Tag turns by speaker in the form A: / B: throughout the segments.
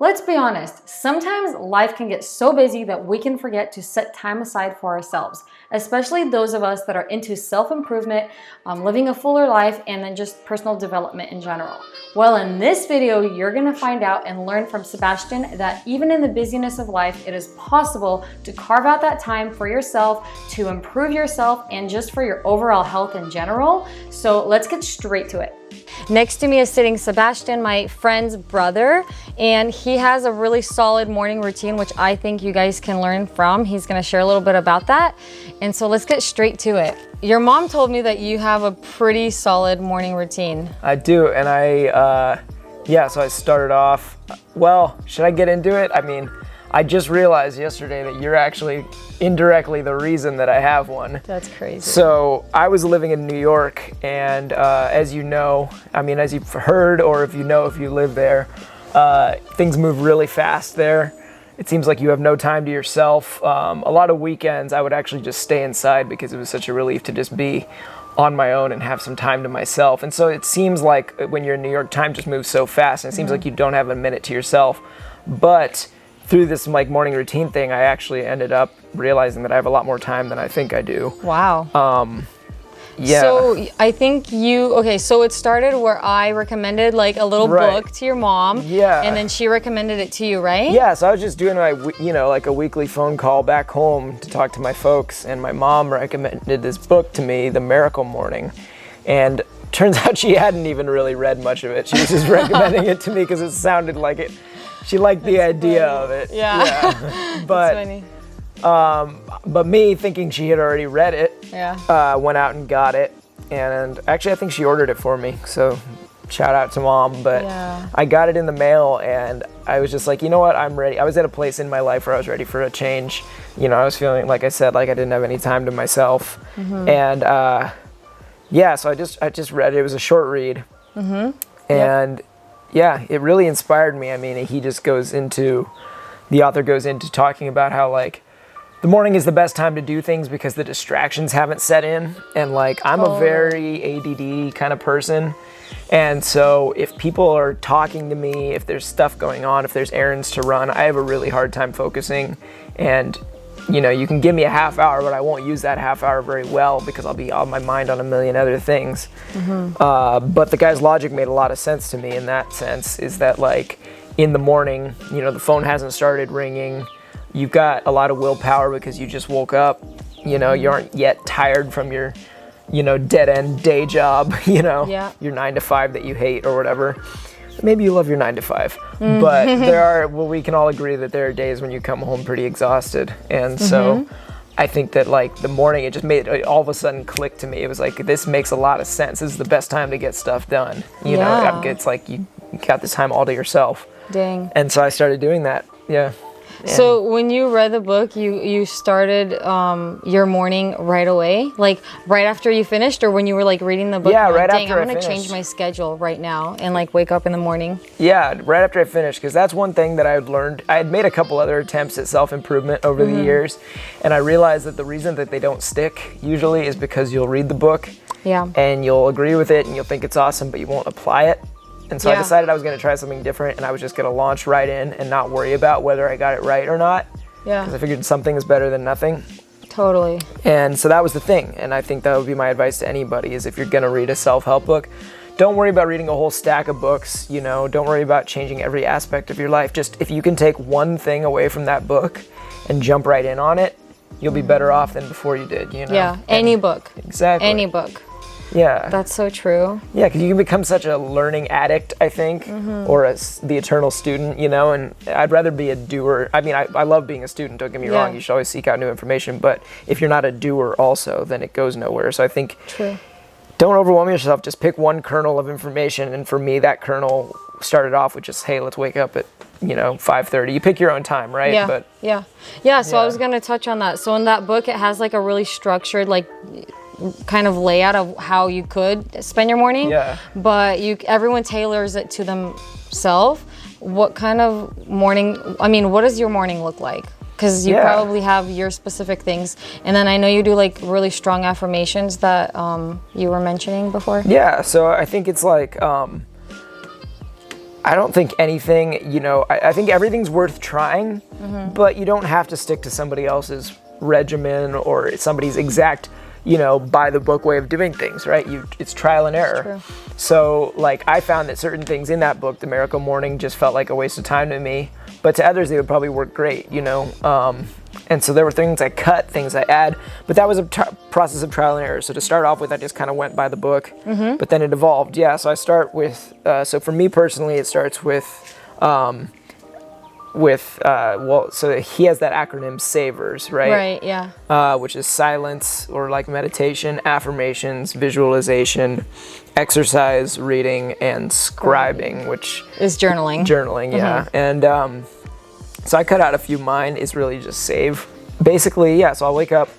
A: Let's be honest, sometimes life can get so busy that we can forget to set time aside for ourselves, especially those of us that are into self-improvement, living a fuller life, and then just personal development in general. Well, in this video, you're gonna find out and learn from Sebastian that even in the busyness of life, it is possible to carve out that time for yourself, to improve yourself, and just for your overall health in general. So let's get straight to it. Next to me is sitting Sebastian, my friend's brother, and he has a really solid morning routine, which I think you guys can learn from. He's gonna share a little bit about that. And so let's get straight to it. Your mom told me that you have a pretty solid morning routine.
B: I do, and so I started off, well, should I get into it? I mean, I just realized yesterday that you're actually indirectly the reason that I have one.
A: That's crazy.
B: So I was living in New York, and as you know, I mean, as you've heard, or if you know, if you live there, things move really fast there. It seems like you have no time to yourself. A lot of weekends I would actually just stay inside because it was such a relief to just be on my own and have some time to myself. And so it seems like when you're in New York, time just moves so fast, and it seems like you don't have a minute to yourself. But through this morning routine thing, I actually ended up realizing that I have a lot more time than I think I do.
A: Wow.
B: Yeah.
A: So I think so it started where I recommended like a little book to your mom.
B: Yeah.
A: And then she recommended it to you, right?
B: Yeah, so I was just doing like a weekly phone call back home to talk to my folks, and my mom recommended this book to me, The Miracle Morning. And turns out she hadn't even really read much of it. She was just recommending it to me because it sounded like it. She liked the idea of it.
A: Yeah.
B: But
A: That's funny.
B: But me thinking she had already read it, went out and got it, and actually I think she ordered it for me, so shout out to mom. But I got it in the mail, and I was just like, you know what, I'm ready. I was at a place in my life where I was ready for a change. You know, I was feeling, like I said, like I didn't have any time to myself. And so I just read it. It was a short read. And yeah, it really inspired me. I mean, the author goes into talking about how like the morning is the best time to do things because the distractions haven't set in. And like, I'm a very ADD kind of person. And so if people are talking to me, if there's stuff going on, if there's errands to run, I have a really hard time focusing. And you know, you can give me a half hour, but I won't use that half hour very well because I'll be on my mind on a million other things. But the guy's logic made a lot of sense to me in that sense, is that like in the morning, you know, the phone hasn't started ringing. You've got a lot of willpower because you just woke up. You know, you aren't yet tired from your, you know, dead end day job, you know, your 9 to 5 that you hate or whatever. Maybe you love your 9 to 5, but we can all agree that there are days when you come home pretty exhausted. And so I think that like the morning, it just made it all of a sudden click to me. It was like, this makes a lot of sense. This is the best time to get stuff done. You know, it's like you got this time all to yourself.
A: Dang.
B: And so I started doing that. Yeah.
A: So when you read the book, you started your morning right away, like right after you finished, or when you were like reading the book?
B: Yeah,
A: right
B: after
A: I'm gonna change my schedule right now and like wake up in the morning.
B: Yeah, right after I finished, because that's one thing that I had learned. I had made a couple other attempts at self-improvement over the years, and I realized that the reason that they don't stick usually is because you'll read the book, and you'll agree with it, and you'll think it's awesome, but you won't apply it. And so I decided I was going to try something different, and I was just going to launch right in and not worry about whether I got it right or not. Yeah. Because I figured something is better than nothing.
A: Totally.
B: And so that was the thing. And I think that would be my advice to anybody, is if you're going to read a self-help book, don't worry about reading a whole stack of books. You know, don't worry about changing every aspect of your life. Just if you can take one thing away from that book and jump right in on it, you'll be better off than before you did, you know?
A: Yeah, any book.
B: Exactly.
A: Any book.
B: Yeah.
A: That's so true.
B: Yeah, because you can become such a learning addict, I think, or the eternal student, you know, and I'd rather be a doer. I mean, I love being a student, don't get me wrong. You should always seek out new information, but if you're not a doer also, then it goes nowhere. So I think don't overwhelm yourself. Just pick one kernel of information, and for me, that kernel started off with just, hey, let's wake up at, you know, 5:30. You pick your own time, right?
A: Yeah. So I was going to touch on that. So in that book, it has like a really structured, like, kind of layout of how you could spend your morning, but everyone tailors it to themselves. What kind of morning, what does your morning look like? Because you probably have your specific things, and then I know you do like really strong affirmations that you were mentioning before.
B: Yeah, so I think it's like I don't think anything, you know, I think everything's worth trying, but you don't have to stick to somebody else's regimen or somebody's exact, you know, by the book way of doing things, right? It's trial and error.
A: True.
B: So like I found that certain things in that book, The Miracle Morning, just felt like a waste of time to me, but to others they would probably work great, you know. And so there were things I cut, things I add, but that was a process of trial and error. So to start off with, I just kind of went by the book, but then it evolved. Yeah, so I start with, so for me personally, it starts with, so he has that acronym SAVERS, right?
A: Right, yeah.
B: Which is silence, or like meditation, affirmations, visualization, exercise, reading, and scribing, which
A: is journaling.
B: Journaling, yeah. And so I cut out a few. Mine is really just save. Basically, yeah, so I'll wake up,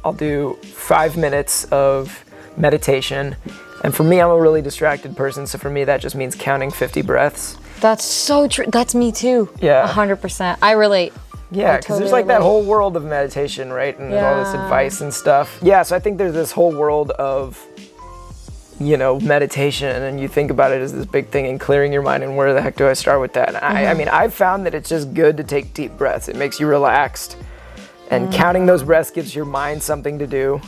B: I'll do 5 minutes of meditation. And for me, I'm a really distracted person. So for me, that just means counting 50 breaths.
A: That's so true. That's me too.
B: Yeah.
A: 100%. I relate.
B: Yeah, because there's like that whole world of meditation, right? And all this advice and stuff. Yeah, so I think there's this whole world of, you know, meditation, and you think about it as this big thing and clearing your mind, and where the heck do I start with that? And I mean, I've found that it's just good to take deep breaths. It makes you relaxed, and counting those breaths gives your mind something to do.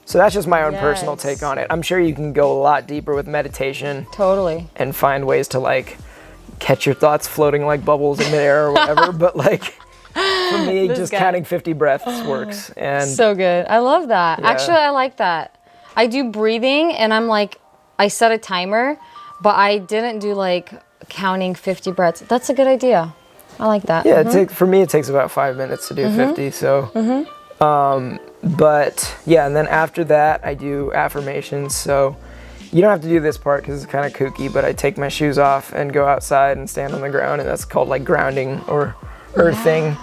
B: So that's just my own personal take on it. I'm sure you can go a lot deeper with meditation.
A: Totally.
B: And find ways to like catch your thoughts floating like bubbles in midair or whatever, but like for me, just counting 50 breaths works. And
A: so good. I love that.
B: Yeah.
A: Actually, I like that. I do breathing, and I'm like, I set a timer, but I didn't do like counting 50 breaths. That's a good idea. I like that.
B: Yeah, for me, it takes about 5 minutes to do 50. So, but yeah, and then after that, I do affirmations. So you don't have to do this part because it's kind of kooky, but I take my shoes off and go outside and stand on the ground, and that's called like grounding or earthing.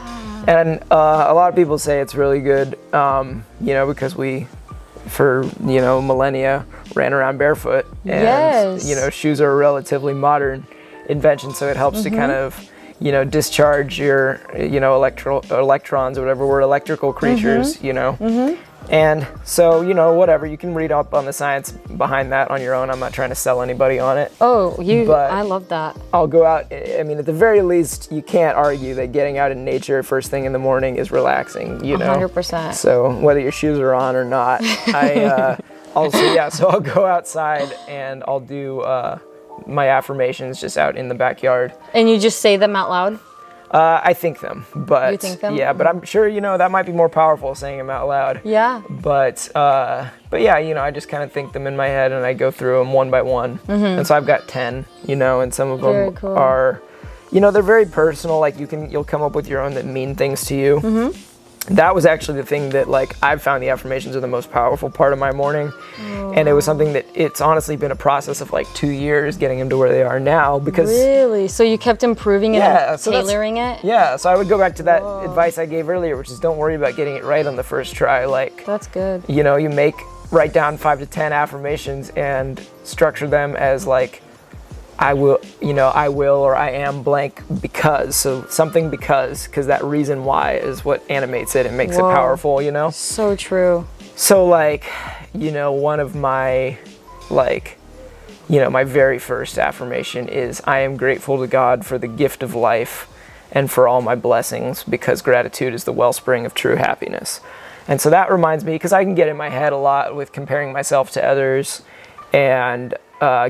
B: And a lot of people say it's really good, you know, because we, for, you know, millennia, ran around barefoot, and you know, shoes are a relatively modern invention, so it helps to kind of, you know, discharge your, you know, electrons or whatever. We're electrical creatures, you know. And so, you know, whatever, you can read up on the science behind that on your own. I'm not trying to sell anybody on it.
A: Oh, I love that.
B: I'll go out. I mean, at the very least, you can't argue that getting out in nature first thing in the morning is relaxing, you know.
A: 100%.
B: So whether your shoes are on or not, so I'll go outside and I'll do my affirmations just out in the backyard. And
A: you just say them out loud?
B: I think them, but
A: you think them?
B: Yeah, but I'm sure, you know, that might be more powerful saying them out loud.
A: Yeah.
B: But yeah, you know, I just kind of think them in my head and I go through them one by one. And so I've got 10, you know, and some of them are, you know, they're very personal. Like you'll come up with your own that mean things to you. That was actually the thing that, like, I've found the affirmations are the most powerful part of my morning. And it was something that it's honestly been a process of like 2 years getting them to where they are now, because
A: really, so you kept improving it and tailoring it.
B: Yeah, so I would go back to that advice I gave earlier, which is don't worry about getting it right on the first try. Like,
A: that's good.
B: You know, write down 5 to 10 affirmations and structure them as like, I will, or I am blank because, so something because that reason why is what animates it and makes it powerful, you know?
A: So true.
B: So like, you know, one of my, like, you know, my very first affirmation is, I am grateful to God for the gift of life and for all my blessings, because gratitude is the wellspring of true happiness. And so that reminds me, because I can get in my head a lot with comparing myself to others and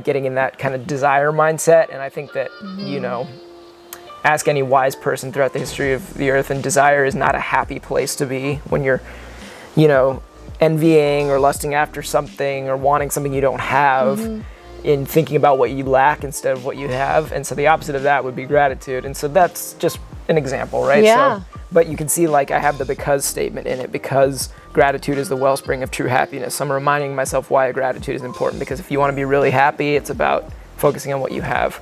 B: getting in that kind of desire mindset. And I think that, you know, ask any wise person throughout the history of the earth, and desire is not a happy place to be when you're, you know, envying or lusting after something or wanting something you don't have, in thinking about what you lack instead of what you have. And so the opposite of that would be gratitude. And so that's just an example, right?
A: Yeah.
B: So, but you can see, like, I have the because statement in it, because gratitude is the wellspring of true happiness. So I'm reminding myself why gratitude is important, because if you want to be really happy, it's about focusing on what you have.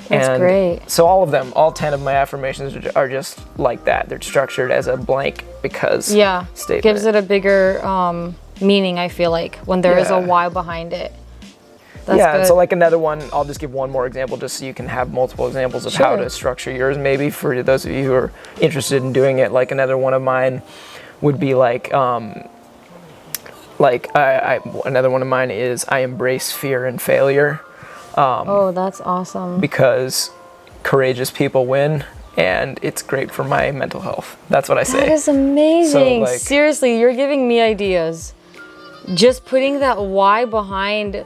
A: That's great.
B: So all of them, all 10 of my affirmations are just like that. They're structured as a blank because statement.
A: Gives it a bigger meaning, I feel like, when there is a why behind it. That's good.
B: And so like another one, I'll just give one more example just so you can have multiple examples of how to structure yours, maybe for those of you who are interested in doing it. Like another one of mine would be like another one of mine is, I embrace fear and failure.
A: Oh, that's awesome.
B: Because courageous people win, and it's great for my mental health. That's what I say.
A: That is amazing.
B: So, like,
A: seriously, you're giving me ideas. Just putting that why behind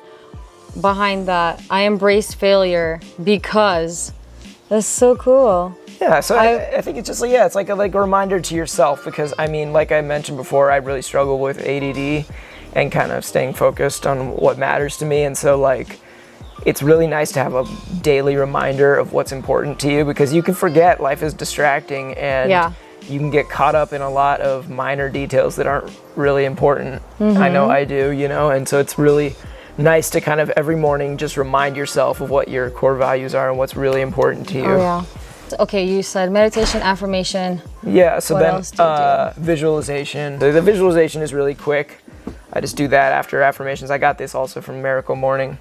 A: that. I embrace failure because that's so cool.
B: Yeah, so I think it's just like, it's like a reminder to yourself, because I mean, like I mentioned before, I really struggle with ADD and kind of staying focused on what matters to me. And so like, it's really nice to have a daily reminder of what's important to you, because you can forget, life is distracting, and you can get caught up in a lot of minor details that aren't really important. I know I do, you know, and so it's really nice to kind of every morning just remind yourself of what your core values are and what's really important to you.
A: Oh, yeah. Okay, you said meditation, affirmation.
B: Yeah, so
A: what
B: then
A: else do you do?
B: Visualization. The visualization is really quick. I just do that after affirmations. I got this also from Miracle Morning.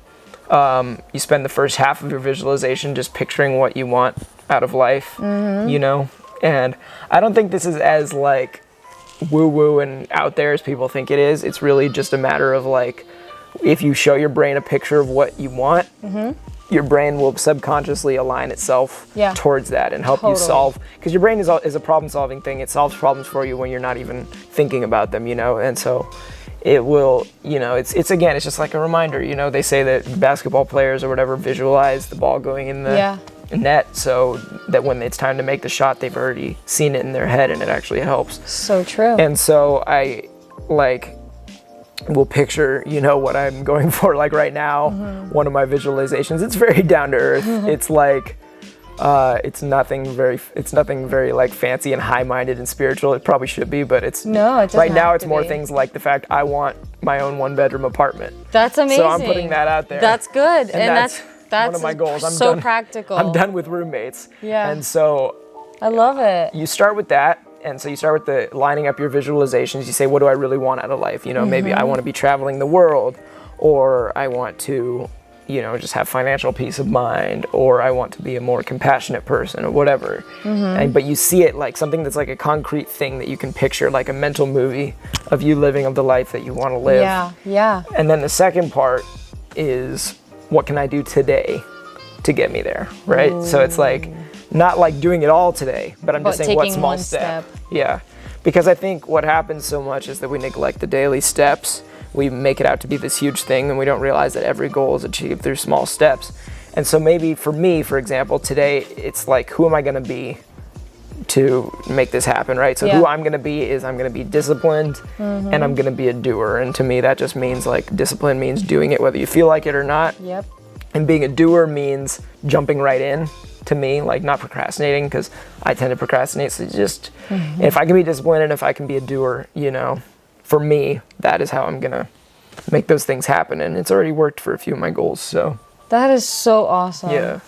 B: You spend the first half of your visualization just picturing what you want out of life, you know? And I don't think this is as like woo-woo and out there as people think it is. It's really just a matter of like, if you show your brain a picture of what you want, your brain will subconsciously align itself towards that and help you solve, because your brain is a problem-solving thing. It solves problems for you when you're not even thinking about them, you know? And so it will, you know, it's just like a reminder, you know? They say that basketball players or whatever visualize the ball going in the net, so that when it's time to make the shot, they've already seen it in their head, and it actually helps.
A: So true.
B: And so I will picture, you know, what I'm going for. Like right now, one of my visualizations, it's very down to earth. It's like, it's nothing very like fancy and high-minded and spiritual. It probably should be, but it's
A: no, it doesn't
B: right now.
A: have
B: It's
A: to
B: more
A: be.
B: things like the fact I want my own 1-bedroom apartment.
A: That's amazing.
B: So I'm putting that out there.
A: That's good, and that's
B: one of my goals. I'm
A: so
B: done,
A: practical.
B: I'm done with roommates.
A: Yeah.
B: And so
A: I love it.
B: you start with that. And so you start with the lining up your visualizations. You say, what do I really want out of life? You know, maybe I want to be traveling the world, or I want to, you know, just have financial peace of mind, or I want to be a more compassionate person, or whatever. But you see it like something that's like a concrete thing that you can picture, like a mental movie of you living of the life that you want to live.
A: Yeah, yeah.
B: And then the second part is, what can I do today to get me there, right? Ooh. So it's like, not like doing it all today, but I'm just saying what small step. Yeah, because I think what happens so much is that we neglect the daily steps. We make it out to be this huge thing, and we don't realize that every goal is achieved through small steps. And so maybe for me, for example, today, it's like, who am I gonna be to make this happen, right? So who I'm gonna be is I'm gonna be disciplined, and I'm gonna be a doer. And to me, that just means like, discipline means doing it whether you feel like it or not.
A: Yep.
B: And being a doer means jumping right in, to me, like not procrastinating, because I tend to procrastinate. So just, if I can be disciplined and if I can be a doer, you know, for me, that is how I'm gonna make those things happen. And it's already worked for a few of my goals, so.
A: That is so awesome.
B: Yeah.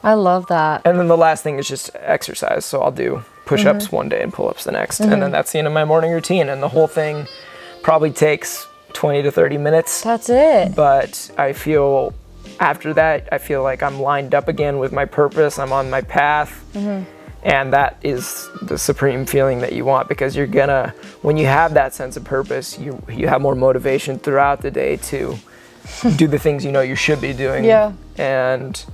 A: I love that.
B: And then the last thing is just exercise. So I'll do push-ups one day and pull-ups the next. And then that's the end of my morning routine. And the whole thing probably takes 20 to 30 minutes.
A: That's it.
B: But I feel, after that, I feel like I'm lined up again with my purpose. I'm on my path. And that is the supreme feeling that you want, because you're gonna, when you have that sense of purpose, you have more motivation throughout the day to do the things you know you should be doing. Yeah. And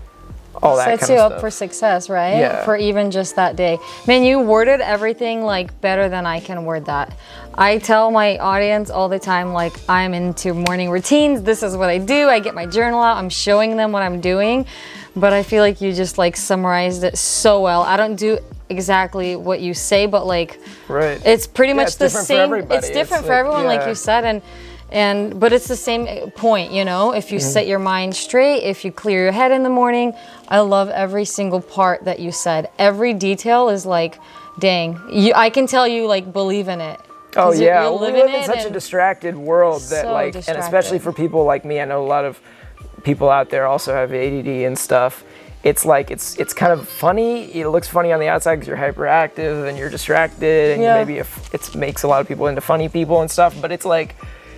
B: all that kind of stuff.
A: Sets you up for success, right?
B: Yeah.
A: For even just that day. Man, you worded everything like better than I can word that. I tell my audience all the time, like, I'm into morning routines. This is what I do. I get my journal out. I'm showing them what I'm doing. But I feel like you just like summarized it so well. I don't do exactly what you say, but like, it's pretty much the same. It's different for everyone, like you said, but it's the same point, you know. If you set your mind straight, if you clear your head in the morning, I love every single part that you said. Every detail is like, dang, I can tell you like believe in it.
B: Oh yeah, we live in such a distracted world that like, and especially for people like me, I know a lot of people out there also have ADD and stuff. It's like, it's kind of funny. It looks funny on the outside because you're hyperactive and you're distracted, and maybe it makes a lot of people into funny people and stuff. But it's like,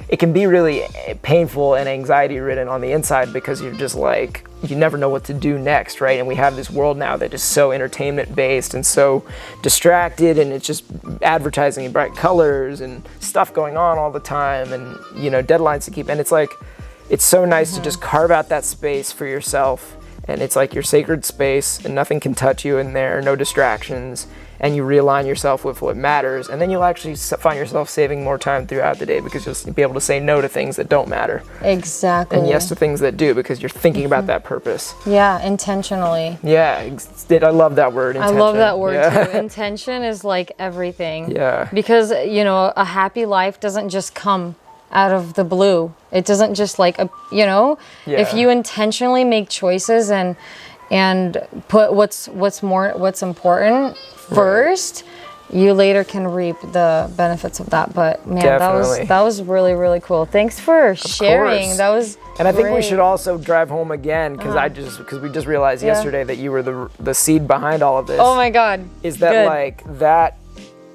B: it can be really painful and anxiety ridden on the inside, because you're just like, you never know what to do next, right? And we have this world now that is so entertainment based and so distracted, and it's just advertising in bright colors and stuff going on all the time, and you know, deadlines to keep. And it's like, it's so nice to just carve out that space for yourself and it's like your sacred space and nothing can touch you in there, no distractions, and you realign yourself with what matters, and then you'll actually find yourself saving more time throughout the day because you'll be able to say no to things that don't matter.
A: Exactly.
B: And yes to things that do because you're thinking about that purpose.
A: Yeah, intentionally.
B: Yeah, I love that word, intention.
A: I love that word too. Intention is like everything.
B: Yeah.
A: Because, you know, a happy life doesn't just come out of the blue. It doesn't just like, you know, if you intentionally make choices and put what's important first, you later can reap the benefits of that. But man,
B: Definitely.
A: that was really, really cool. Thanks for sharing.
B: Course.
A: That was
B: And I think we
A: great.
B: should also drive home again because we just realized yesterday that you were the seed behind all of this.
A: Oh my God.
B: Is that
A: Good.
B: like that?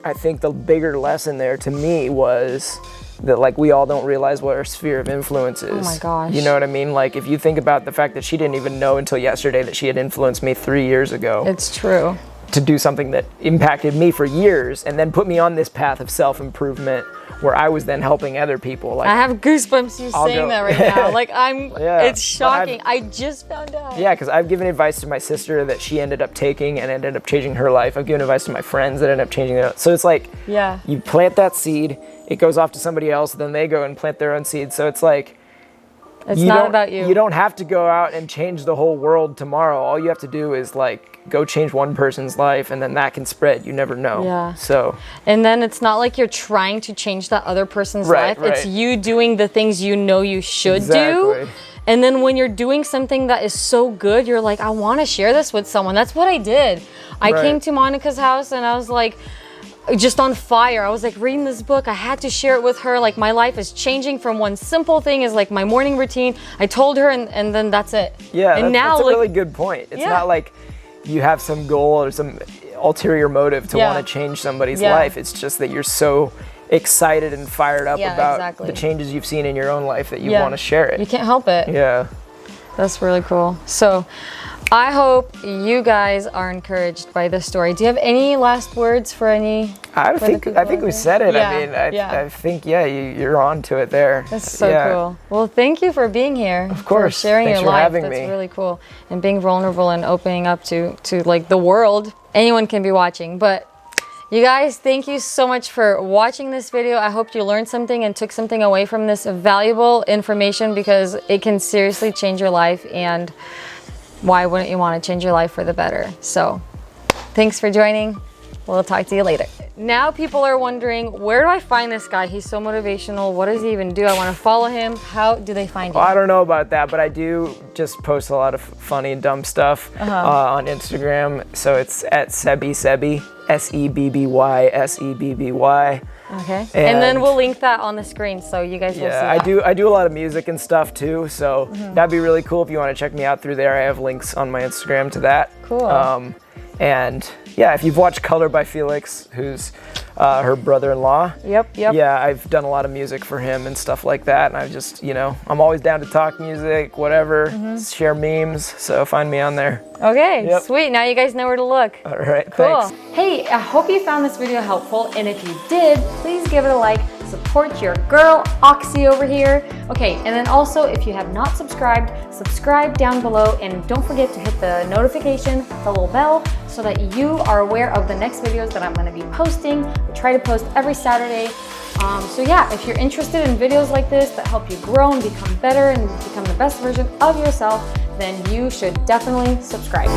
B: I think the bigger lesson there to me was that like we all don't realize what our sphere of influence is.
A: Oh my gosh.
B: You know what I mean? Like if you think about the fact that she didn't even know until yesterday that she had influenced me 3 years ago.
A: It's true.
B: To do something that impacted me for years and then put me on this path of self-improvement where I was then helping other people. Like
A: I have goosebumps you saying that right now. Like it's shocking. I just found out.
B: Yeah, because I've given advice to my sister that she ended up taking and ended up changing her life. I've given advice to my friends that ended up changing their life. So it's like, you plant that seed, it goes off to somebody else, then they go and plant their own seed. So it's like,
A: it's not about you.
B: You don't have to go out and change the whole world tomorrow. All you have to do is like go change one person's life and then that can spread. You never know.
A: Yeah.
B: So.
A: And then it's not like you're trying to change that other person's life.
B: Right.
A: It's you doing the things you know you should do. And then when you're doing something that is so good, you're like, I want to share this with someone. That's what I did. I came to Monica's house and I was like, just on fire. I was like reading this book. I had to share it with her. Like my life is changing from one simple thing is like my morning routine. I told her and then that's it.
B: Yeah,
A: and
B: that's a really good point. It's not like you have some goal or some ulterior motive to want to change somebody's life. It's just that you're so excited and fired up about the changes you've seen in your own life that you want to share it.
A: You can't help it.
B: Yeah.
A: That's really cool. So I hope you guys are encouraged by this story. Do you have any last words for any?
B: I think we said it.
A: Yeah,
B: I mean, I think you're on to it there.
A: That's so cool. Well, thank you for being here.
B: Of course.
A: For sharing
B: Thanks
A: your
B: for
A: life.
B: having
A: That's
B: me.
A: really cool. And being vulnerable and opening up to like the world. Anyone can be watching, but you guys, thank you so much for watching this video. I hope you learned something and took something away from this valuable information because it can seriously change your life, and why wouldn't you want to change your life for the better? So thanks for joining. We'll talk to you later. Now people are wondering, where do I find this guy? He's so motivational. What does he even do? I want to follow him. How do they find you?
B: Well, I don't know about that, but I do just post a lot of funny and dumb stuff on Instagram. So it's at Sebby, SEBBY.
A: Okay. And then we'll link that on the screen so you guys will see that.
B: I do a lot of music and stuff too, so that'd be really cool if you want to check me out through there. I have links on my Instagram to that.
A: Cool.
B: And yeah, if you've watched Color by Felix, who's her brother-in-law.
A: Yep.
B: Yeah, I've done a lot of music for him and stuff like that. And I just, I'm always down to talk music, whatever, share memes. So find me on there.
A: Okay, sweet. Now you guys know where to look.
B: All right,
A: cool.
B: Thanks.
A: Hey, I hope you found this video helpful. And if you did, please give it a like. Support your girl, Oxy, over here. Okay, and then also, if you have not subscribed, subscribe down below. And don't forget to hit the notification, the little bell, so that you are aware of the next videos that I'm going to be posting. I try to post every Saturday. So yeah, if you're interested in videos like this that help you grow and become better and become the best version of yourself, then you should definitely subscribe.